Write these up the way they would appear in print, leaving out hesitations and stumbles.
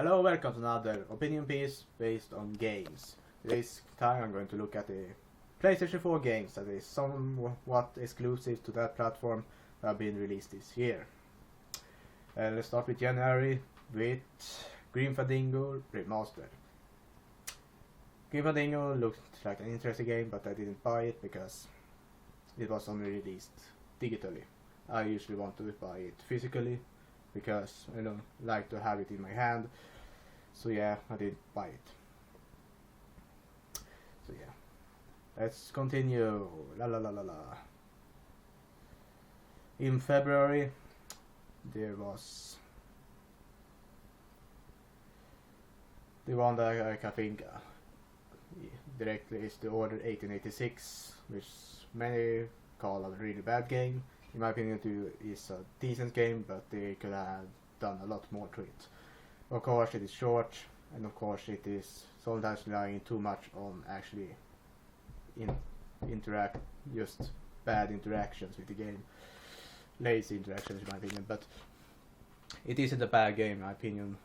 Hello, welcome to another opinion piece based on games. This time I'm going to look at the PlayStation 4 games that is somewhat exclusive to that platform that have been released this year. Let's start with January with Grim Fandango Remastered. Grim Fandango looked like an interesting game, but I didn't buy it because it was only released digitally. I usually want to buy it physically because I don't like to have it in my hand. So yeah, I didn't buy it. So yeah, let's continue. La la la la la. In February, there was the one that I can think directly is the Order 1886, which many call a really bad game. In my opinion, it is a decent game, but they could have done a lot more to it. Of course, it is short, and of course, it is sometimes relying too much on actually just bad interactions with the game, lazy interactions in my opinion. But it isn't a bad game in my opinion.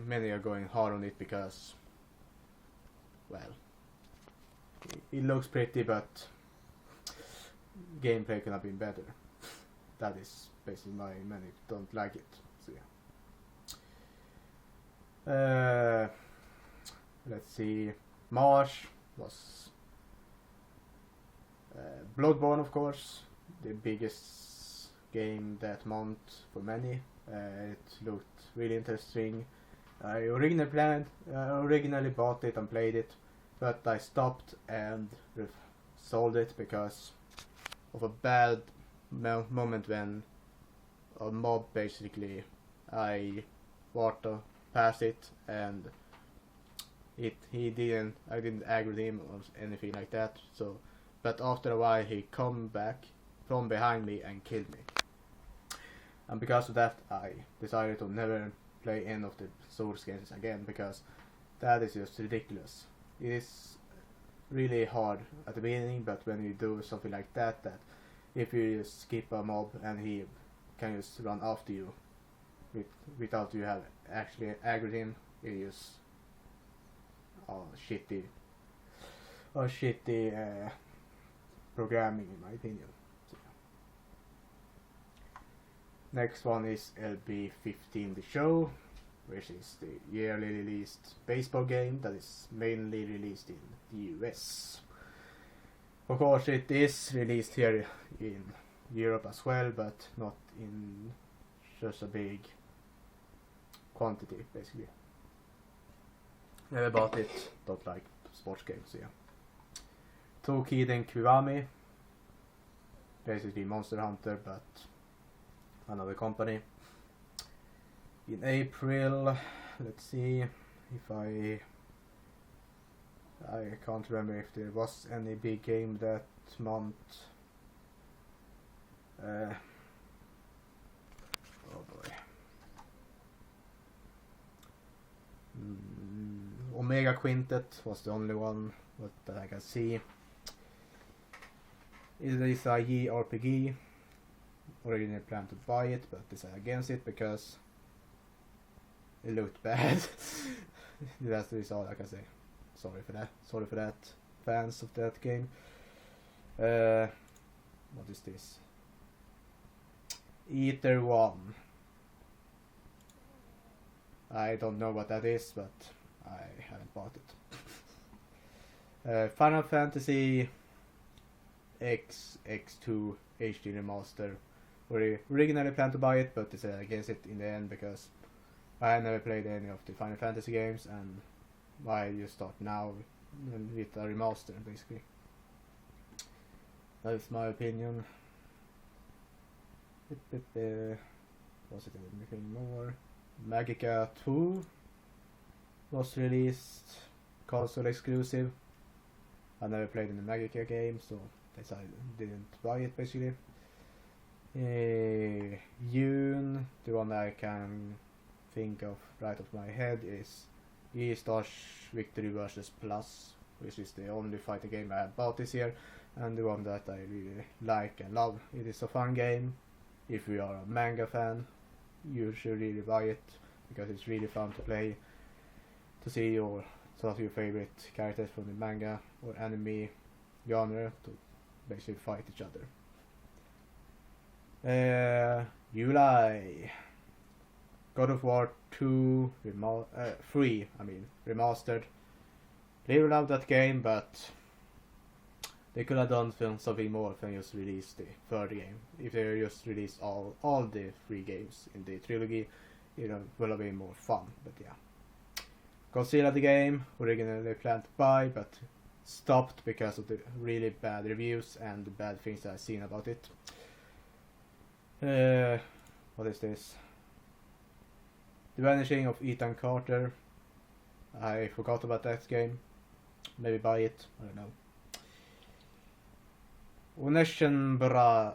Many are going hard on it because, well, it looks pretty, but gameplay could have been better. That is basically my many don't like it. So yeah. Let's see. March was Bloodborne, of course, the biggest game that month for many. It looked really interesting. I originally bought it and played it, but I stopped and sold it because of a bad moment when a mob basically I walked past it and I didn't aggro him or anything like that. So, but after a while he come back from behind me and killed me. And because of that, I decided to never play any of the Souls games again because that is just ridiculous. It is really hard at the beginning, but when you do something like that if you just skip a mob and he can just run after you without you have actually aggroed him, it is shitty programming in my opinion. So, next one is LB15 The Show, which is the yearly released baseball game that is mainly released in the US. Of course, it is released here in Europe as well, but not in just a big quantity, basically. Never bought it, don't like sports games, yeah. Tokiden Kiwami, basically Monster Hunter, but another company. In April, let's see if I can't remember if there was any big game that month. Oh boy. Omega Quintet was the only one that I can see. It is a JRPG. Originally planned to buy it, but decided against it because it looked bad. That is all I can say. Sorry for that, fans of that game. What is this? Ether 1. I don't know what that is, but I haven't bought it. Final Fantasy X2 HD Remaster. We originally planned to buy it, but decided against it in the end because I never played any of the Final Fantasy games, and why you start now with a remaster, basically. That is my opinion. Was it anything more? Magica 2 was released, console exclusive. I never played in the Magica game, so I didn't buy it, basically. June, the one I can think of right off my head is E-Stars Victory vs. Plus, which is the only fighting game I have bought this year, and the one that I really like and love. It is a fun game. If you are a manga fan, you should really buy it. because it's really fun to play, to see your some of your favorite characters from the manga or anime genre to basically fight each other. July, God of War 2 3, remastered. Really love that game, but they could have done something more than just release the third game. If they just released all the 3 games in the trilogy, it would have been more fun. But yeah, Godzilla the game originally planned to buy, but stopped because of the really bad reviews and the bad things I've seen about it. What is this? The Vanishing of Ethan Carter. I forgot about that game. Maybe buy it. I don't know. Oneshambara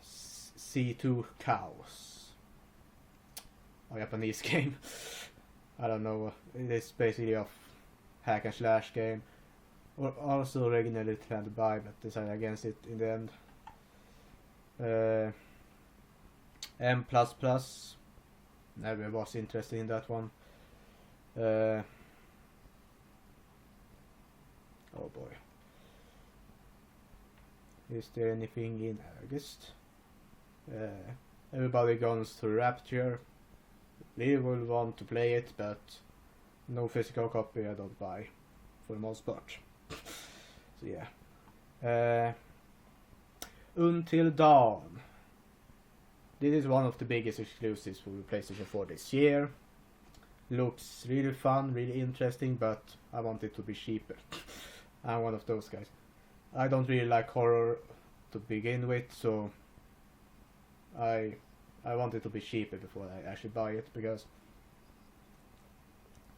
C2 Chaos. A Japanese game. I don't know. It is basically a hack and slash game. Also originally planned to buy, but decided against it in the end. M++. Never was interested in that one. Oh boy. Is there anything in August? Everybody Goes to Rapture. Really will want to play it, but no physical copy I don't buy for the most part. So yeah. Until Dawn. This is one of the biggest exclusives for the PlayStation 4 this year. Looks really fun, really interesting, but I want it to be cheaper. I'm one of those guys. I don't really like horror to begin with, so I want it to be cheaper before I actually buy it, because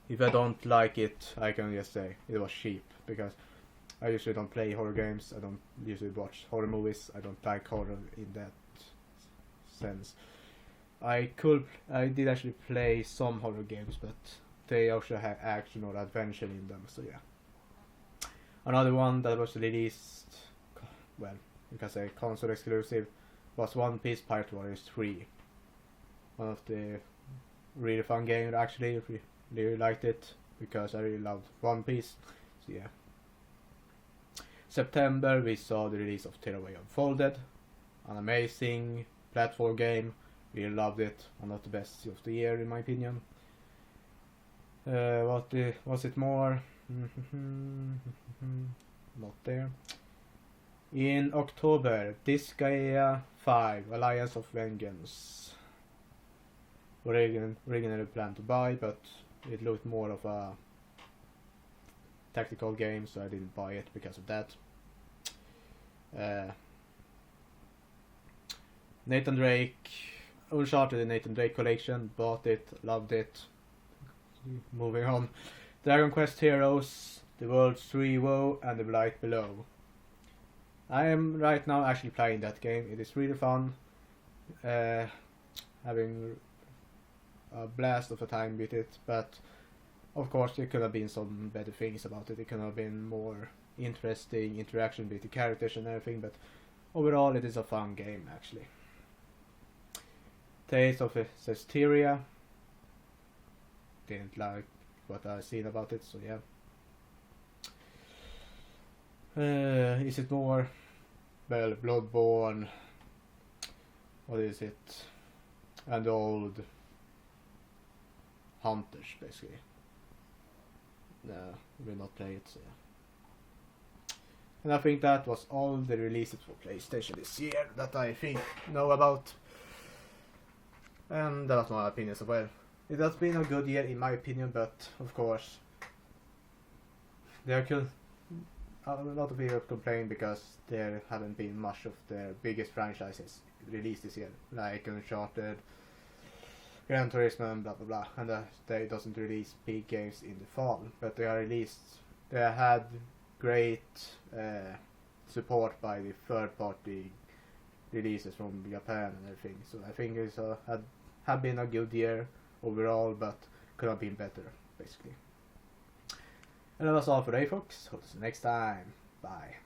if I don't like it, I can just say it was cheap, because I usually don't play horror games, I don't usually watch horror movies, I don't like horror in that sense. I did actually play some horror games, but they also have action or adventure in them, so yeah. Another one that was released, well, you can say console exclusive, was One Piece Pirate Warriors 3. One of the really fun games actually, really liked it, because I really loved One Piece, so yeah. September we saw the release of Tearaway Unfolded, an amazing platform game, really loved it, one of the best of the year in my opinion. Was it more? Not there. In October, Disgaea 5, Alliance of Vengeance. Originally planned to buy, but it looked more of a tactical game, so I didn't buy it because of that. Nathan Drake, Uncharted the Nathan Drake collection, bought it, loved it. Moving on. Dragon Quest Heroes, The World's 3 WoW, and The Light Below. I am right now actually playing that game. It is really fun. Having a blast of a time with it, but of course there could have been some better things about it. It could have been more interesting interaction with the characters and everything, but overall it is a fun game actually. Tales of Cesteria. Didn't like what I've seen about it, so yeah. Is it more? Well, Bloodborne. What is it? And old Hunters, basically. No, will not play it, so yeah. And I think that was all the releases for PlayStation this year that I think know about. And that was my opinion as well. It has been a good year in my opinion, but of course there could a lot of people complain because there haven't been much of their biggest franchises released this year, like Uncharted, Gran Turismo, and blah blah blah, and they doesn't release big games in the fall, but they are released. They had great support by the third-party releases from Japan and everything. So I think it's have been a good year overall, but could have been better, basically. And that was all for today, folks. Hope to see you next time. Bye.